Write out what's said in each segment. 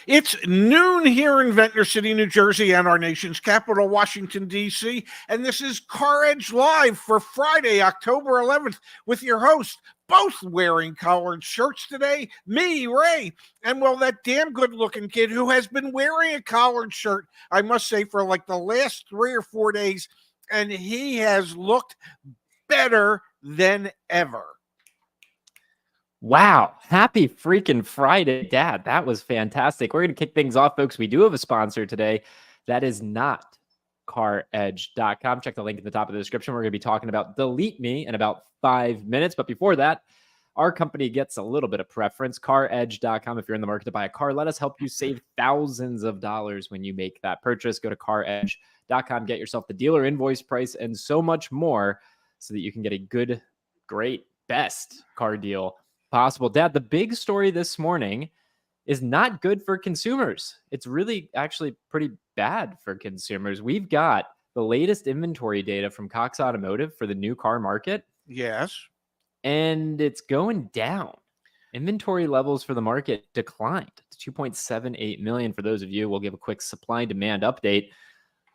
It's noon here in Ventnor City, New Jersey, and our nation's capital, Washington, D.C., and this is CarEdge Live for Friday, October 11th, with your host, both wearing collared shirts today, me, Ray, and, well, that damn good-looking kid who has been wearing a collared shirt, I must say, for like the last 3 or 4 days, and he has looked better than ever. Wow. Happy freaking Friday, Dad. That was fantastic. We're going to kick things off, folks. We do have a sponsor today. That is not CarEdge.com. Check the link at the top of the description. We're going to be talking about DeleteMe in about 5 minutes. But before that, our company gets a little bit of preference. CarEdge.com. If you're in the market to buy a car, let us help you save thousands of dollars when you make that purchase. Go to CarEdge.com. Get yourself the dealer invoice price and so much more so that you can get a good, great, best car deal possible. Dad, the big story this morning is not good for consumers. It's really actually pretty bad for consumers. We've got the latest inventory data from Cox Automotive for the new car market. Yes. And it's going down. Inventory levels for the market declined to 2.78 million. For those of you, we'll give a quick supply and demand update.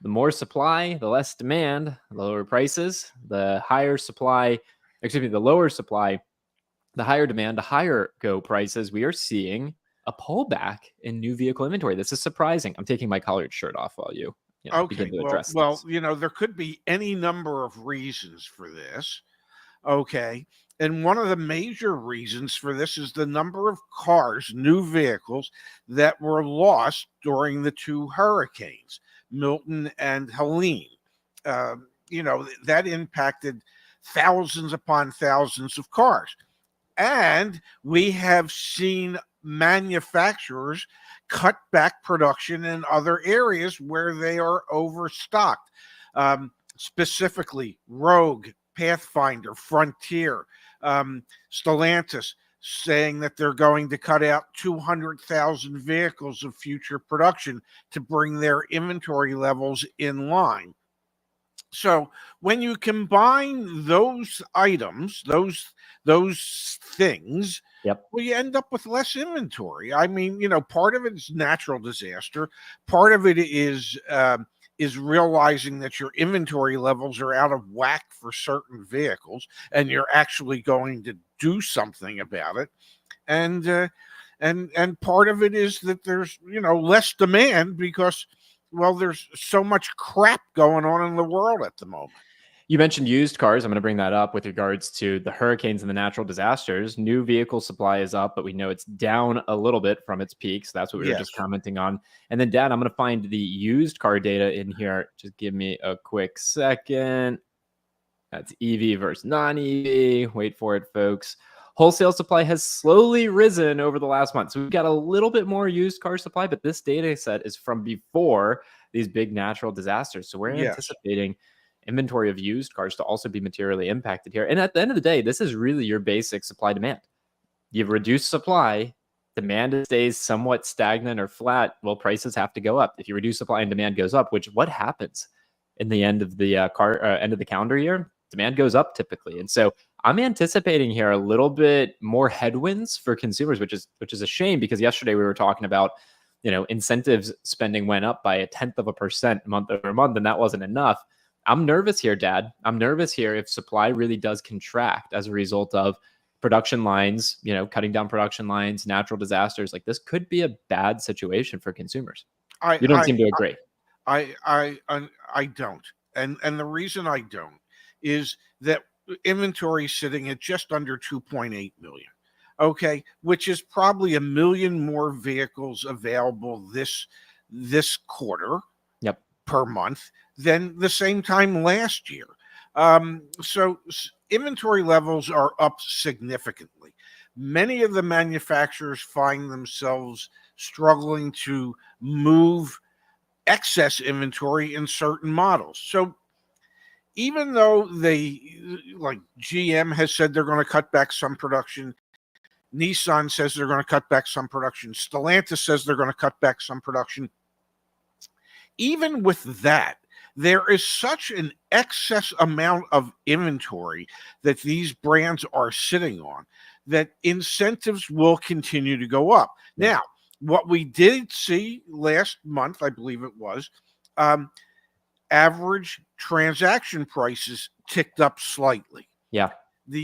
The more supply, the less demand, the lower prices, the higher supply, the lower supply, the higher demand, the higher go prices. We are seeing a pullback in new vehicle inventory. This is surprising. I'm taking my collared shirt off while you begin to address this. There could be any number of reasons for this. Okay. And one of the major reasons for this is the number of cars, new vehicles, that were lost during the 2 hurricanes, Milton and Helene. That impacted thousands upon thousands of cars. And we have seen manufacturers cut back production in other areas where they are overstocked, specifically Rogue, Pathfinder, Frontier, Stellantis, saying that they're going to cut out 200,000 vehicles of future production to bring their inventory levels in line. So when you combine those items, those things, yep, well, you end up with less inventory. I mean, part of it is natural disaster. Part of it is realizing that your inventory levels are out of whack for certain vehicles, and you're actually going to do something about it. And part of it is that there's less demand because, well, there's so much crap going on in the world at the moment. You mentioned used cars. I'm going to bring that up with regards to the hurricanes and the natural disasters. New vehicle supply is up, but we know it's down a little bit from its peaks. That's what we were just commenting on. And then, Dad, I'm going to find the used car data in here. Just give me a quick second. That's EV versus non-EV. Wait for it, folks. Wholesale supply has slowly risen over the last month. So we've got a little bit more used car supply, but this data set is from before these big natural disasters. So we're anticipating inventory of used cars to also be materially impacted here. And at the end of the day, this is really your basic supply demand. You've reduced supply, demand stays somewhat stagnant or flat. Well, prices have to go up. If you reduce supply and demand goes up, what happens in the end of the end of the calendar year? Demand goes up typically. And so I'm anticipating here a little bit more headwinds for consumers, which is a shame, because yesterday we were talking about, incentives spending went up by 0.1% month over month, and that wasn't enough. I'm nervous here, Dad. I'm nervous here if supply really does contract as a result of production lines, cutting down production lines, natural disasters. Like, this could be a bad situation for consumers. You don't seem to agree. I don't. And the reason I don't is that inventory is sitting at just under 2.8 million. Okay, which is probably 1 million more vehicles available this quarter per month than the same time last year. So inventory levels are up significantly. Many of the manufacturers find themselves struggling to move excess inventory in certain models. So even though GM has said they're going to cut back some production, Nissan says they're going to cut back some production, Stellantis says they're going to cut back some production, even with that, there is such an excess amount of inventory that these brands are sitting on that incentives will continue to go up. Now, What we did see last month, I believe it was, average transaction prices ticked up slightly. Yeah.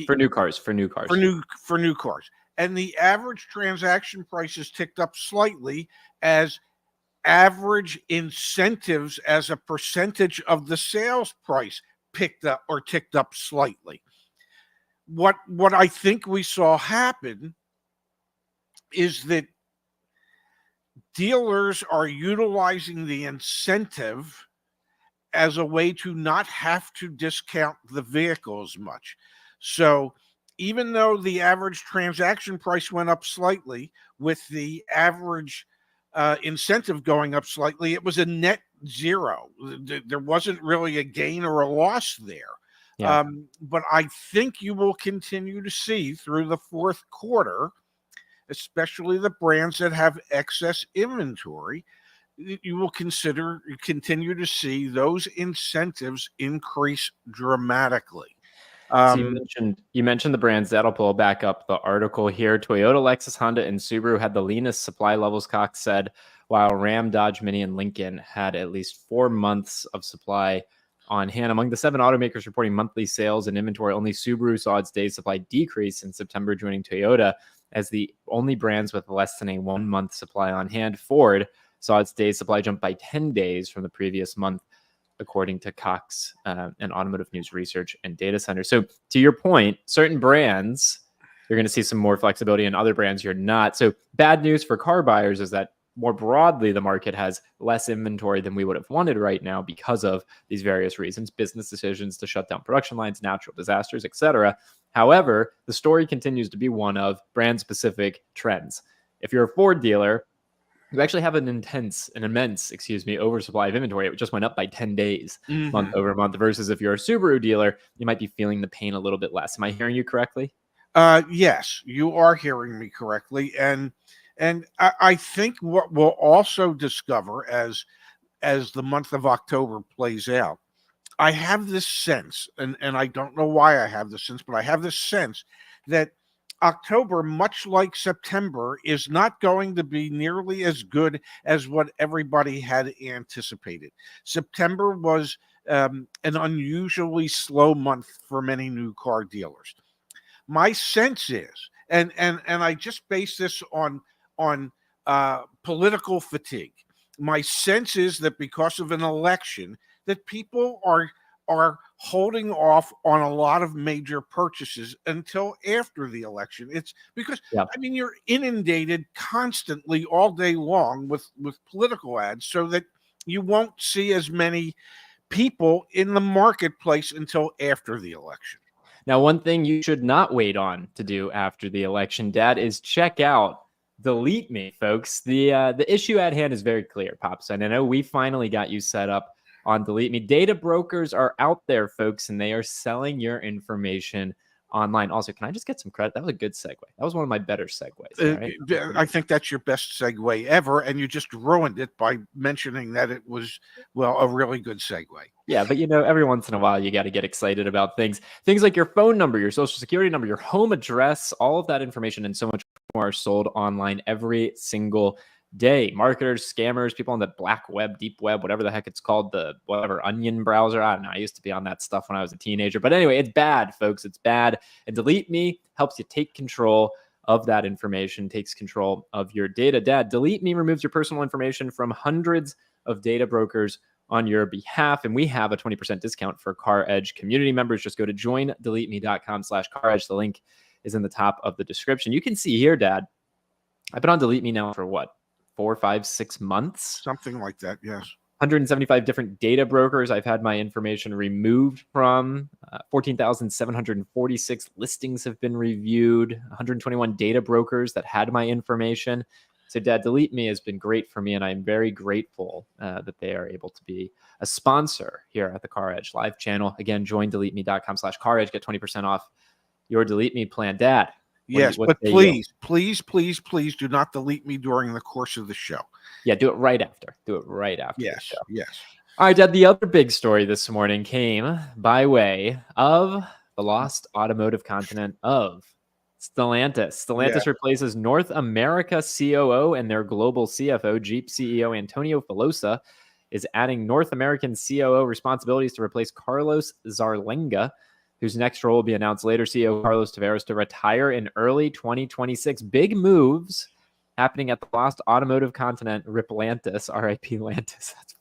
For new cars. For new cars. And the average transaction prices ticked up slightly as average incentives as a percentage of the sales price ticked up slightly. What I think we saw happen is that dealers are utilizing the incentive as a way to not have to discount the vehicle as much. So even though the average transaction price went up slightly, with the average incentive going up slightly, it was a net zero. There wasn't really a gain or a loss there. Yeah. But I think you will continue to see through the fourth quarter, especially the brands that have excess inventory, you will continue to see those incentives increase dramatically. So you mentioned the brands. That'll pull back up the article here. Toyota, Lexus, Honda, and Subaru had the leanest supply levels, Cox said, while Ram, Dodge, Mini, and Lincoln had at least 4 months of supply on hand. Among the 7 automakers reporting monthly sales and inventory, only Subaru saw its days supply decrease in September, joining Toyota as the only brands with less than a 1 month supply on hand. Ford saw its days supply jump by 10 days from the previous month, according to Cox and Automotive News Research and Data Center. So to your point, certain brands, you're going to see some more flexibility, and other brands you're not. So bad news for car buyers is that more broadly, the market has less inventory than we would have wanted right now because of these various reasons: business decisions to shut down production lines, natural disasters, etc. However, the story continues to be one of brand-specific trends. If you're a Ford dealer, you actually have an immense oversupply of inventory. It just went up by 10 days month over month, versus if you're a Subaru dealer, you might be feeling the pain a little bit less. Am I hearing you correctly? Yes, you are hearing me correctly. And I think what we'll also discover as the month of October plays out, I have this sense, and I don't know why I have this sense, but I have this sense that October, much like September, is not going to be nearly as good as what everybody had anticipated. September was an unusually slow month for many new car dealers. My sense is, and I just base this on political fatigue. My sense is that because of an election, that people are holding off on a lot of major purchases until after the election. It's because I mean, you're inundated constantly all day long with political ads, so that you won't see as many people in the marketplace until after the election. Now, one thing you should not wait on to do after the election, Dad, is check out DeleteMe, folks. The issue at hand is very clear, Pops. And I know we finally got you set up on DeleteMe. Data brokers are out there, folks, and they are selling your information online. Also, can I just get some credit? That was a good segue. That was one of my better segues. Right? I think that's your best segue ever, and you just ruined it by mentioning that it was, well, a really good segue. Yeah, but every once in a while, you got to get excited about things like your phone number, your social security number, your home address, all of that information, and so much more are sold online every single day. Marketers, scammers, people on the black web, deep web, whatever the heck it's called, the whatever onion browser. I don't know. I used to be on that stuff when I was a teenager. But anyway, it's bad, folks. It's bad. And DeleteMe helps you take control of that information, takes control of your data. Dad, DeleteMe removes your personal information from hundreds of data brokers on your behalf. And we have a 20% discount for CarEdge community members. Just go to joindeleteme.com/CarEdge. The link is in the top of the description. You can see here, Dad, I've been on DeleteMe now for what? 4, 5, 6 months, something like that. Yes. 175 different data brokers I've had my information removed from. 14,746 listings have been reviewed. 121 data brokers that had my information. So, Dad, DeleteMe has been great for me, and I'm very grateful that they are able to be a sponsor here at the CarEdge Live channel. Again, join DeleteMe.com/CarEdge. Get 20% off your DeleteMe plan, Dad. Yes, but please do not delete me during the course of the show. Yeah, do it right after. Yes, yes. All right, Dad, the other big story this morning came by way of the lost automotive continent of Yeah. Stellantis replaces North America COO and their global CFO. Jeep CEO Antonio Filosa is adding North American COO responsibilities to replace Carlos Zarlenga, whose next role will be announced later. CEO Carlos Tavares to retire in early 2026. Big moves happening at the lost automotive continent, Riplantis, R.I.P. Lantis. That's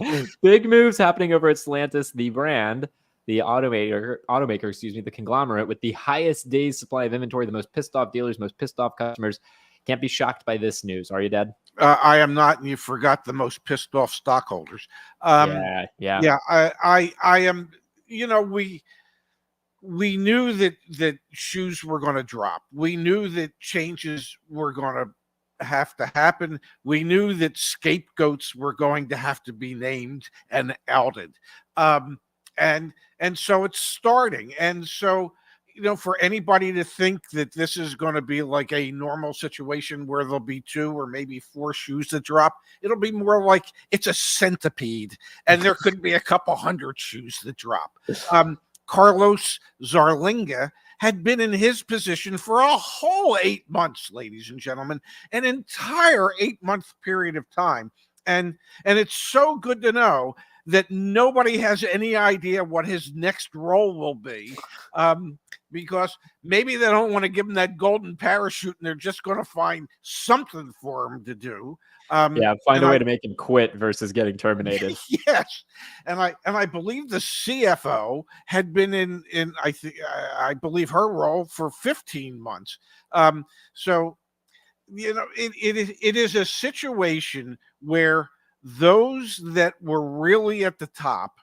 funny. Big moves happening over at Stellantis, the brand, the automaker, the conglomerate with the highest days supply of inventory, the most pissed off dealers, most pissed off customers. Can't be shocked by this news. Are you, Dad? I am not, and you forgot the most pissed off stockholders. Yeah. I am. We knew that shoes were going to drop. We knew that changes were going to have to happen. We knew that scapegoats were going to have to be named and outed. And so it's starting. And so, for anybody to think that this is going to be like a normal situation where there'll be 2 or maybe 4 shoes that drop, it'll be more like it's a centipede and there could be a couple hundred shoes that drop. Carlos Zarlenga had been in his position for a whole 8 months, ladies and gentlemen, an entire 8-month period of time. And it's so good to know that nobody has any idea what his next role will be, because maybe they don't want to give him that golden parachute and they're just going to find something for him to do. Find a way to make him quit versus getting terminated. Yes, and I believe the CFO had been in I believe her role for 15 months. So it is a situation where those that were really at the top,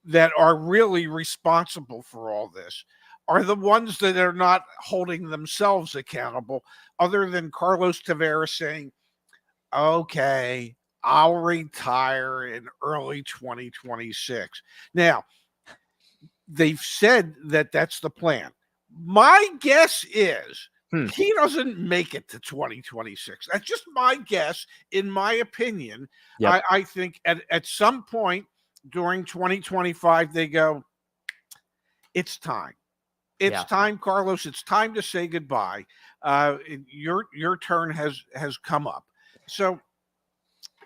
that are really responsible for all this, are the ones that are not holding themselves accountable, other than Carlos Tavares saying, okay, I'll retire in early 2026. Now, they've said that that's the plan. My guess is he doesn't make it to 2026. That's just my guess, in my opinion. Yep. I think at some point during 2025, they go, it's time. It's time, Carlos. It's time to say goodbye. Your turn has come up. So,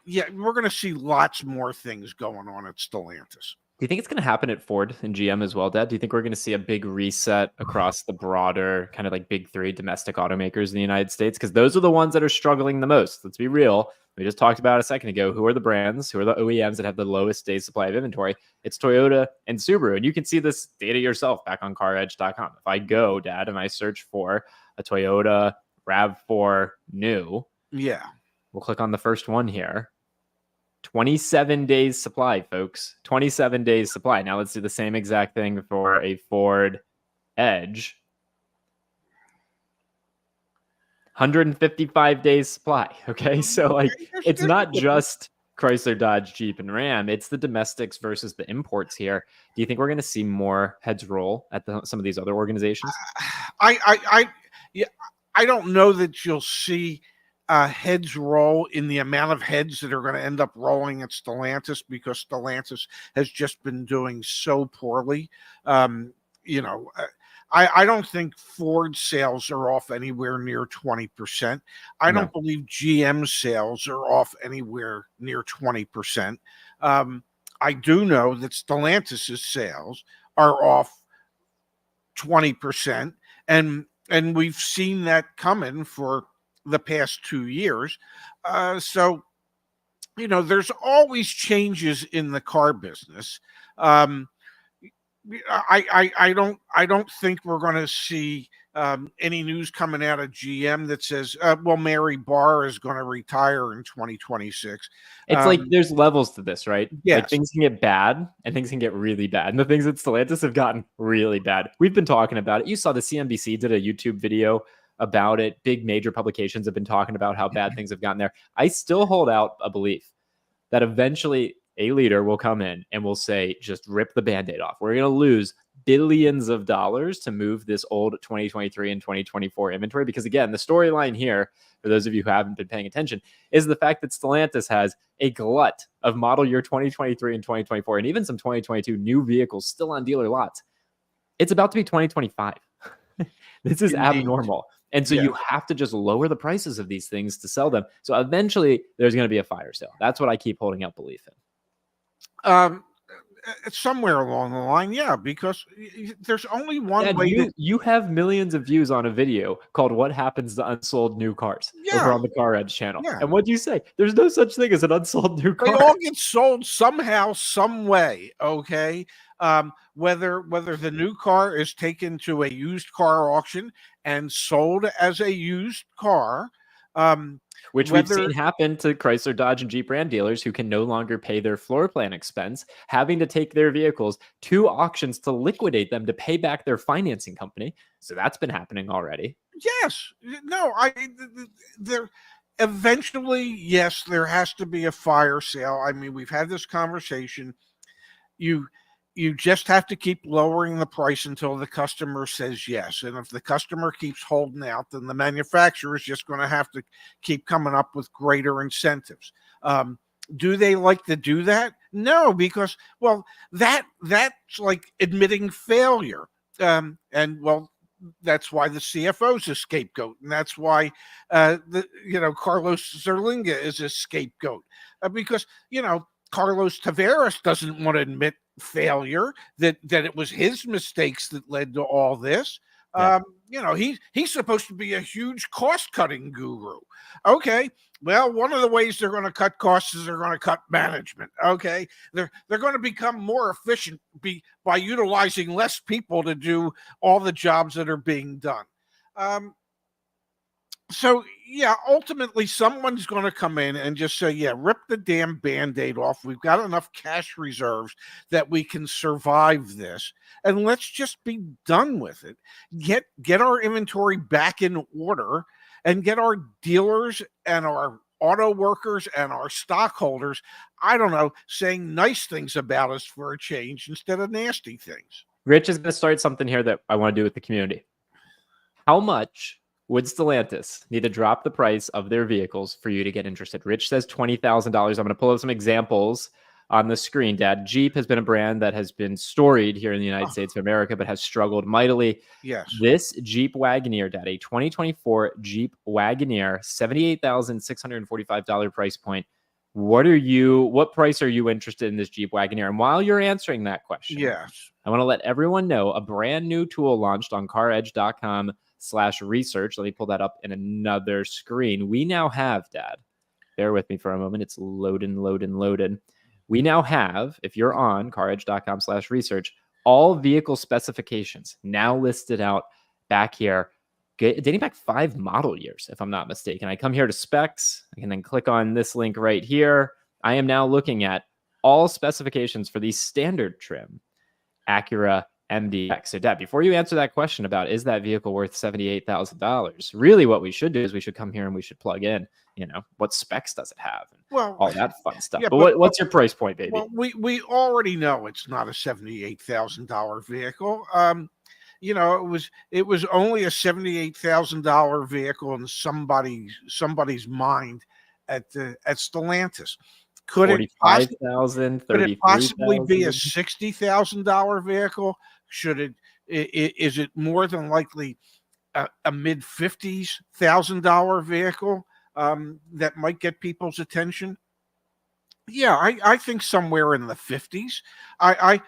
we're going to see lots more things going on at Stellantis. Do you think it's going to happen at Ford and GM as well, Dad? Do you think we're going to see a big reset across the broader kind of like big 3 domestic automakers in the United States? Because those are the ones that are struggling the most. Let's be real. We just talked about a second ago. Who are the brands? Who are the OEMs that have the lowest days supply of inventory? It's Toyota and Subaru. And you can see this data yourself back on CarEdge.com. If I go, Dad, and I search for a Toyota RAV4 new, we'll click on the first one here. 27 days supply, folks. 27 days supply. Now let's do the same exact thing for a Ford Edge. 155 days supply. Okay, so like it's not just Chrysler, Dodge, Jeep, and Ram. It's the domestics versus the imports here. Do you think we're going to see more heads roll at some of these other organizations? I don't know that you'll see heads roll in the amount of heads that are going to end up rolling at Stellantis, because Stellantis has just been doing so poorly. I don't think Ford sales are off anywhere near 20%. I don't believe GM sales are off anywhere near 20%. I do know that Stellantis' sales are off 20%, and we've seen that coming for the past 2 years. So, there's always changes in the car business. I don't think we're going to see any news coming out of GM that says, well, Mary Barr is going to retire in 2026. It's like there's levels to this, right? Yes. Like things can get bad and things can get really bad. And the things at Stellantis have gotten really bad. We've been talking about it. You saw the CNBC did a YouTube video about it. Big major publications have been talking about how bad things have gotten there. I still hold out a belief that eventually a leader will come in and will say, just rip the Band-Aid off. We're going to lose billions of dollars to move this old 2023 and 2024 inventory. Because again, the storyline here, for those of you who haven't been paying attention, is the fact that Stellantis has a glut of model year 2023 and 2024, and even some 2022 new vehicles still on dealer lots. It's about to be 2025. This is Indeed. abnormal. And so Yeah. you have to just lower the prices of these things to sell them. So eventually there's going to be a fire sale. That's what I keep holding out belief in. Somewhere along the line, yeah, because there's only one Dad, way to. you have millions of views on a video called "What Happens to Unsold New Cars" over Yeah, on the CarEdge channel. yeah. And what do you say? There's no such thing as an unsold new They car. all get sold somehow, some way. Okay, whether the new car is taken to a used car auction and sold as a used car, Which we've whether seen happen to Chrysler, Dodge, and Jeep brand dealers who can no longer pay their floor plan expense, having to take their vehicles to auctions to liquidate them to pay back their financing company. So that's been happening already. yes, no, there eventually, yes, there has to be a fire sale. I mean, we've had this conversation. You you just have to keep lowering the price until the customer says yes. And if the customer keeps holding out, then the manufacturer is just going to have to keep coming up with greater incentives. Do they like to do that? No, because well, that's like admitting failure. And well, that's why the CFO is a scapegoat, and that's why Carlos Zerlinga is a scapegoat because Carlos Tavares doesn't want to admit failure, that it was his mistakes that led to all this. Yeah. He's supposed to be a huge cost cutting guru. Okay, well, one of the ways they're going to cut costs is they're going to cut management. Okay, they're going to become more efficient by utilizing less people to do all the jobs that are being done. So yeah, ultimately someone's going to come in and just say, yeah, rip the damn band-aid off. We've got enough cash reserves that we can survive this, and let's just be done with it. Get our inventory back in order, and get our dealers and our auto workers and our stockholders, I don't know, saying nice things about us for a change instead of nasty things. Rich is going to start something here that I want to do with the community. How much would Stellantis need to drop the price of their vehicles for you to get interested? Rich says $20,000. I'm going to pull up some examples on the screen, Dad. Jeep has been a brand that has been storied here in the United States of America, but has struggled mightily. Yes. This Jeep Wagoneer, Dad, a 2024 Jeep Wagoneer, $78,645 price point. What price are you interested in this Jeep Wagoneer? And while you're answering that question, yes, I want to let everyone know a brand new tool launched on CarEdge.com/research. Let me pull that up in another screen. We now have, Dad, bear with me for a moment. It's loading. We now have, if you're on CarEdge.com/research, all vehicle specifications now listed out back here, dating back 5 model years, if I'm not mistaken. I come here to specs. I can then click on this link right here. I am now looking at all specifications for the standard trim Acura MDX. So, Dad, before you answer that question about is that vehicle worth $78,000, really what we should do is we should come here and we should plug in, what specs does it have? And all that fun stuff. Yeah, but what's your price point, baby? Well, we already know it's not a $78,000 vehicle. It was only a $78,000 vehicle in somebody's mind at Stellantis. Could it possibly be a $60,000 vehicle? Is it more than likely a mid $50,000 vehicle that might get people's attention? Yeah, I think somewhere in the 50s. I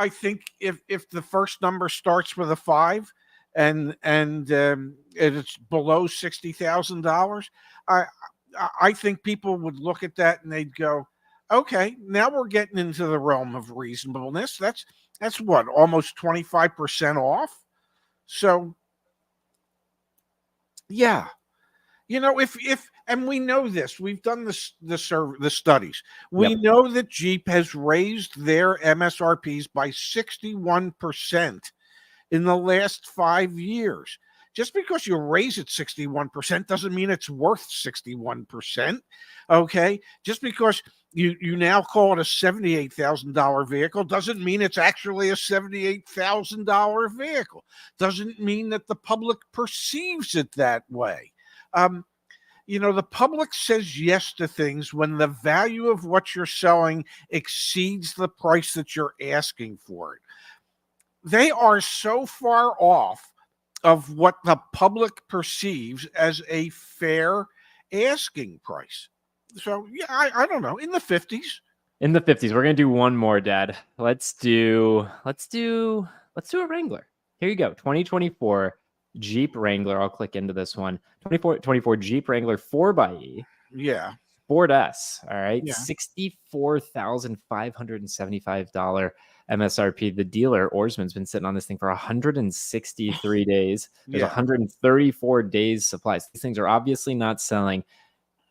think if the first number starts with a 5 and it's below $60,000, I think people would look at that and they'd go, okay, now we're getting into the realm of reasonableness. That's what, almost 25% off. So yeah. If and we know this, we've done the studies. We know that Jeep has raised their MSRPs by 61% in the last 5 years. Just because you raise it 61% doesn't mean it's worth 61%. Okay, just because you now call it a $78,000 vehicle doesn't mean it's actually a $78,000 vehicle. Doesn't mean that the public perceives it that way. The public says yes to things when the value of what you're selling exceeds the price that you're asking for it. they are so far off of what the public perceives as a fair asking price. So yeah, I don't know, in the 50s. In the 50s, we're gonna do one more, Dad. Let's do a Wrangler. Here you go. 2024 Jeep Wrangler. I'll click into this one. 24 Jeep Wrangler 4xe. Yeah. Ford S. All right. Yeah. $64,575 MSRP. The dealer, Oarsman's been sitting on this thing for 163 days. There's Yeah. 134 days supplies. These things are obviously not selling.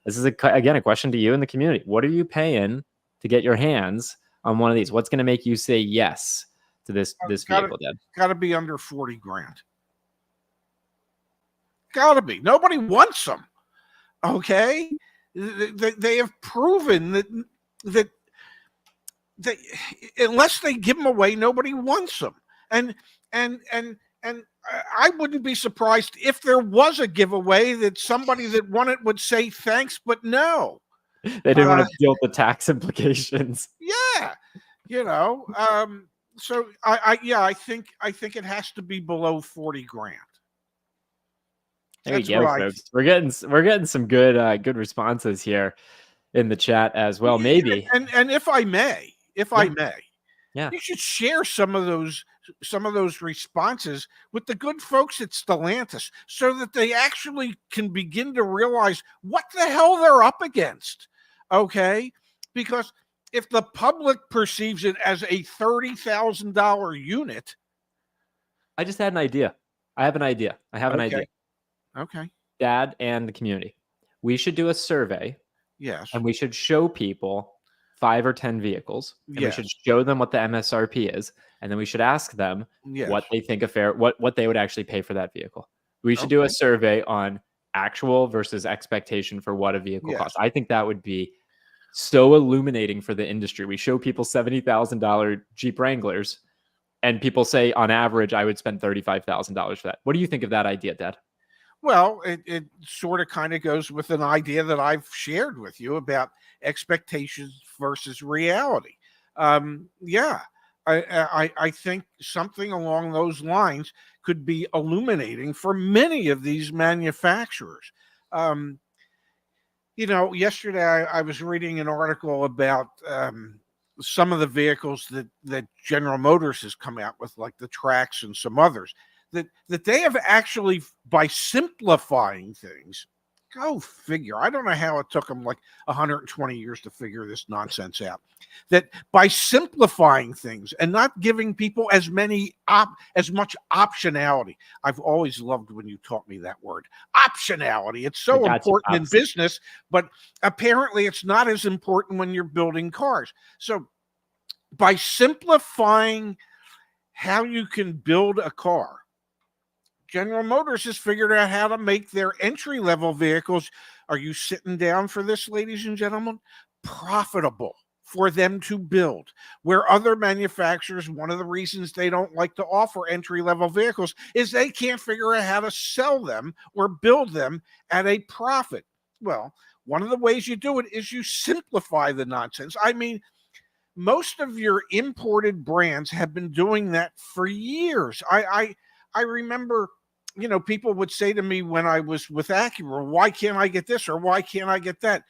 This is, again, a question to you in the community. What are you paying to get your hands on one of these? What's going to make you say yes to this vehicle, Dad? Got to be under 40 grand. Got to be. Nobody wants them. Okay? They have proven that they, unless they give them away, nobody wants them. And I wouldn't be surprised if there was a giveaway that somebody that won it would say thanks, but no. They didn't want to deal with the tax implications. Yeah. So I think it has to be below 40 grand. There you go, folks. We're getting some good responses here in the chat as well. Maybe. And if I may, yeah, you should share some of those responses with the good folks at Stellantis so that they actually can begin to realize what the hell they're up against. Okay? Because if the public perceives it as a $30,000 unit. I just had an idea. I have an idea. Okay. Dad and the community. We should do a survey. Yes. And we should show people 5 or 10 vehicles. And yes. We should show them what the MSRP is. And then we should ask them what they think what they would actually pay for that vehicle. We should do a survey on actual versus expectation for what a vehicle costs. I think that would be so illuminating for the industry. We show people $70,000 Jeep Wranglers, and people say, on average, I would spend $35,000 for that. What do you think of that idea, Dad? Well, it sort of kind of goes with an idea that I've shared with you about expectations versus reality. I think something along those lines could be illuminating for many of these manufacturers. Yesterday I was reading an article about some of the vehicles that General Motors has come out with, like the Trax and some others, that they have actually, by simplifying things, go figure. I don't know how it took them like 120 years to figure this nonsense out. That by simplifying things and not giving people as much optionality. I've always loved when you taught me that word, optionality. It's so important in business, but apparently it's not as important when you're building cars. So by simplifying how you can build a car, General Motors has figured out how to make their entry-level vehicles, are you sitting down for this, ladies and gentlemen, profitable for them to build. Where other manufacturers, one of the reasons they don't like to offer entry-level vehicles is they can't figure out how to sell them or build them at a profit. Well, one of the ways you do it is you simplify the nonsense. I mean, most of your imported brands have been doing that for years. I remember, people would say to me when I was with Acura, why can't I get this or why can't I get that?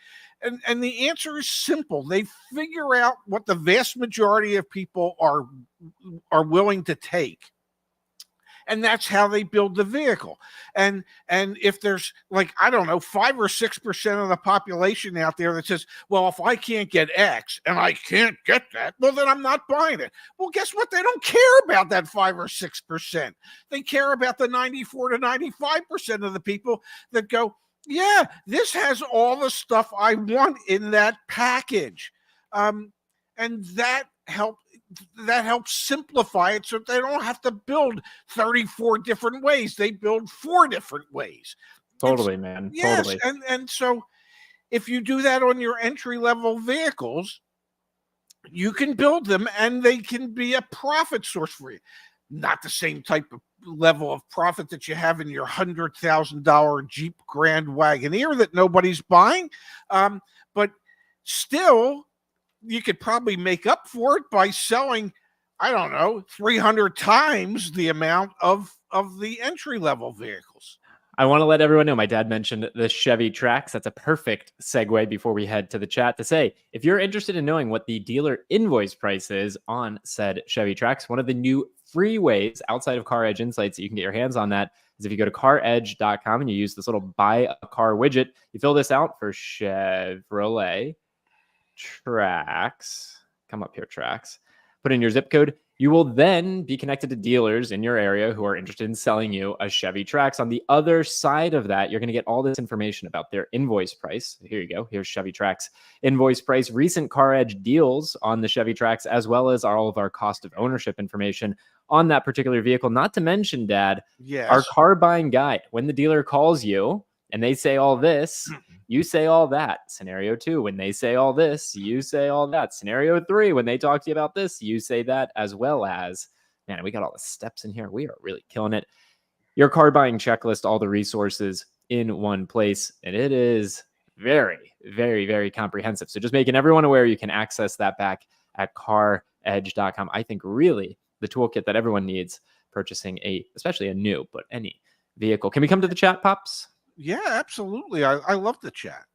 And the answer is simple. They figure out what the vast majority of people are willing to take. And that's how they build the vehicle. And if there's 5 or 6% of the population out there that says, well, if I can't get X and I can't get that, well, then I'm not buying it. Well, guess what? They don't care about that 5 or 6%. They care about the 94 to 95% of the people that go, yeah, this has all the stuff I want in that package. And that helps simplify it so they don't have to build 34 different ways. They build 4 different ways. Totally, man. Yes, totally. And so if you do that on your entry-level vehicles, you can build them and they can be a profit source for you. Not the same type of level of profit that you have in your $100,000 Jeep Grand Wagoneer that nobody's buying. But still, you could probably make up for it by selling, I don't know, 300 times the amount of the entry level vehicles. I want to let everyone know my dad mentioned the Chevy Trax. That's a perfect segue before we head to the chat to say, if you're interested in knowing what the dealer invoice price is on said Chevy Trax, one of the new free ways outside of CarEdge Insights that you can get your hands on that is if you go to caredge.com and you use this little buy a car widget, you fill this out for Chevrolet Trax. Come up here, Trax. Put in your zip code. You will then be connected to dealers in your area who are interested in selling you a Chevy Trax. On the other side of that, you're going to get all this information about their invoice price. Here you go. Here's Chevy Trax invoice price, recent CarEdge deals on the Chevy Trax, as well as all of our cost of ownership information on that particular vehicle. Not to mention, Dad, our car buying guide. When the dealer calls you and they say all this, you say all that. Scenario 2, when they say all this, you say all that. Scenario 3, when they talk to you about this, you say that, as well as, man, we got all the steps in here. We are really killing it. Your car buying checklist, all the resources in one place. And it is very, very, very comprehensive. So just making everyone aware, you can access that back at caredge.com. I think really the toolkit that everyone needs purchasing especially a new, but any vehicle. Can we come to the chat, Pops? Yeah, absolutely. I love the chat.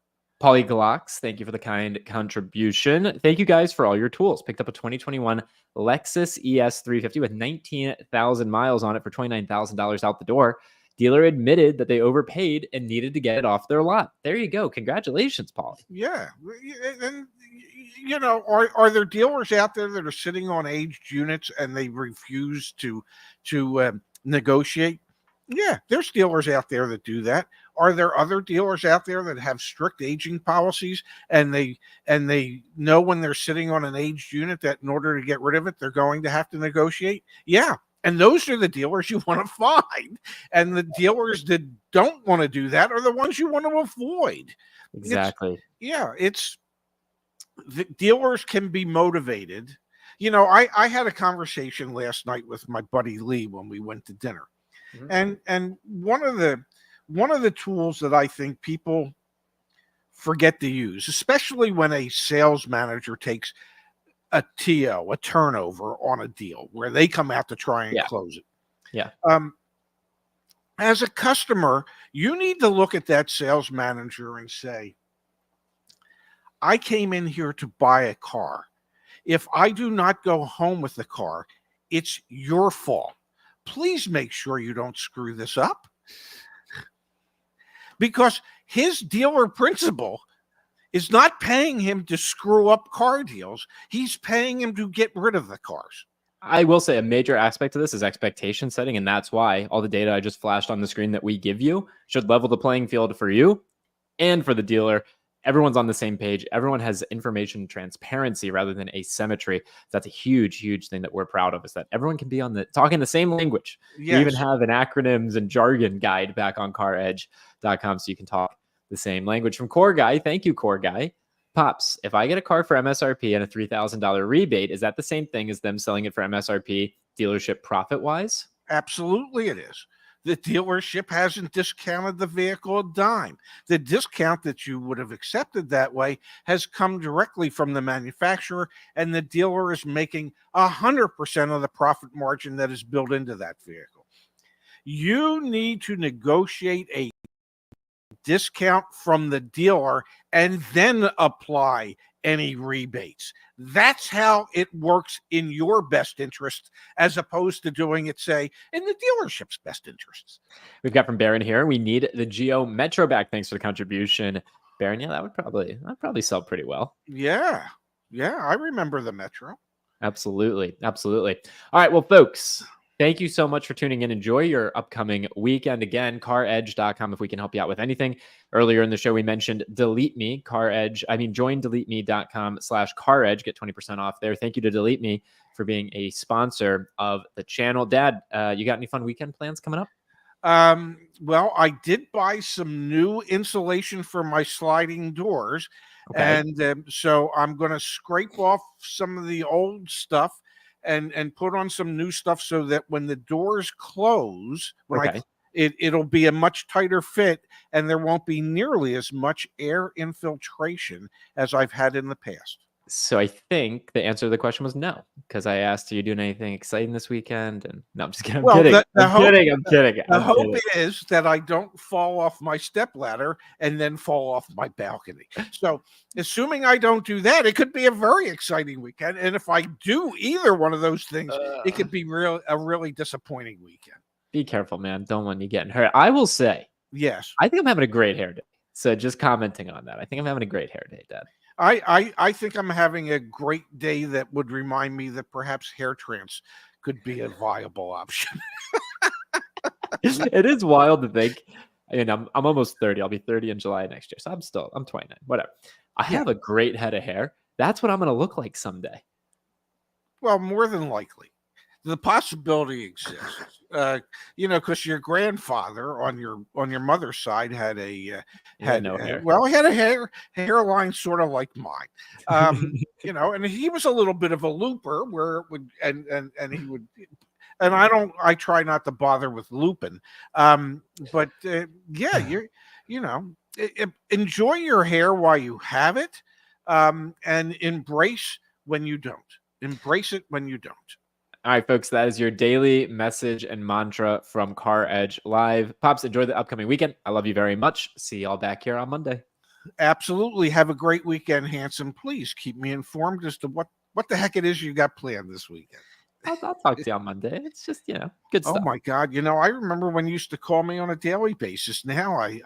Polyglox, thank you for the kind contribution. Thank you guys for all your tools. Picked up a 2021 Lexus ES 350 with 19,000 miles on it for $29,000 out the door. Dealer admitted that they overpaid and needed to get it off their lot. There you go. Congratulations, Paul. Yeah. And, are there dealers out there that are sitting on aged units and they refuse to negotiate? Yeah, there's dealers out there that do that. Are there other dealers out there that have strict aging policies and they know when they're sitting on an aged unit that in order to get rid of it, they're going to have to negotiate? Yeah. And those are the dealers you want to find. And the dealers that don't want to do that are the ones you want to avoid. Exactly. The dealers can be motivated. I had a conversation last night with my buddy Lee when we went to dinner. Mm-hmm. And one of the tools that I think people forget to use, especially when a sales manager takes a TO, a turnover on a deal where they come out to try and close it. Yeah. As a customer, you need to look at that sales manager and say, I came in here to buy a car. If I do not go home with the car, it's your fault. Please make sure you don't screw this up. Because his dealer principal is not paying him to screw up car deals. He's paying him to get rid of the cars. I will say a major aspect of this is expectation setting. And that's why all the data I just flashed on the screen that we give you should level the playing field for you and for the dealer. Everyone's on the same page. Everyone has information transparency rather than asymmetry. That's a huge, huge thing that we're proud of, is that everyone can be talking the same language. Yes. We even have an acronyms and jargon guide back on caredge.com so you can talk the same language. From Core Guy, thank you, Core Guy. Pops, if I get a car for MSRP and a $3,000 rebate, is that the same thing as them selling it for MSRP dealership profit-wise? Absolutely it is. The dealership hasn't discounted the vehicle a dime. The discount that you would have accepted that way has come directly from the manufacturer, and the dealer is making 100% of the profit margin that is built into that vehicle. You need to negotiate a discount from the dealer and then apply any rebates. That's how it works in your best interest, as opposed to doing it, say, in the dealership's best interests. We've got from Baron here, we need the Geo Metro back. Thanks for the contribution, Baron. Yeah, that'd probably sell pretty well. Yeah, I remember the Metro. Absolutely. All right, well, folks, thank you so much for tuning in. Enjoy your upcoming weekend. Again, caredge.com if we can help you out with anything. Earlier in the show, we mentioned DeleteMe, join DeleteMe.com/CarEdge. Get 20% off there. Thank you to DeleteMe for being a sponsor of the channel. Dad, you got any fun weekend plans coming up? Well, I did buy some new insulation for my sliding doors. Okay. And so I'm going to scrape off some of the old stuff and put on some new stuff so that when the doors close, it'll be a much tighter fit and there won't be nearly as much air infiltration as I've had in the past. So I think the answer to the question was no, because I asked, "Are you doing anything exciting this weekend?" And no, I'm just kidding. I'm Well, kidding. the I'm hope kidding. I'm kidding. the I'm hope kidding. is that I don't fall off my stepladder and then fall off my balcony. So, assuming I don't do that, it could be a very exciting weekend. And if I do either one of those things, it could be a really disappointing weekend. Be careful, man. Don't want you getting hurt. I will say, Yes. I think I'm having a great hair day. So just commenting on that, I think I'm having a great hair day, Dad. I think I'm having a great day that would remind me that perhaps hair trans could be a viable option. It is wild to think. And I'm almost 30. I'll be 30 in July next year. So I'm 29. Whatever. I Yeah. have a great head of hair. That's what I'm gonna look like someday. Well, more than likely. The possibility exists, because your grandfather on your mother's side had No hair. he had a hairline sort of like mine, and he was a little bit of a looper where it would and he would, and I try not to bother with looping, but yeah, enjoy your hair while you have it, and embrace when you don't. Embrace it when you don't. All right, folks, that is your daily message and mantra from CarEdge Live. Pops, enjoy the upcoming weekend. I love you very much. See y'all back here on Monday. Absolutely. Have a great weekend, Hanson. Please keep me informed as to what the heck it is you got planned this weekend. I'll talk to you on Monday. It's just, good stuff. Oh, my God. I remember when you used to call me on a daily basis. Now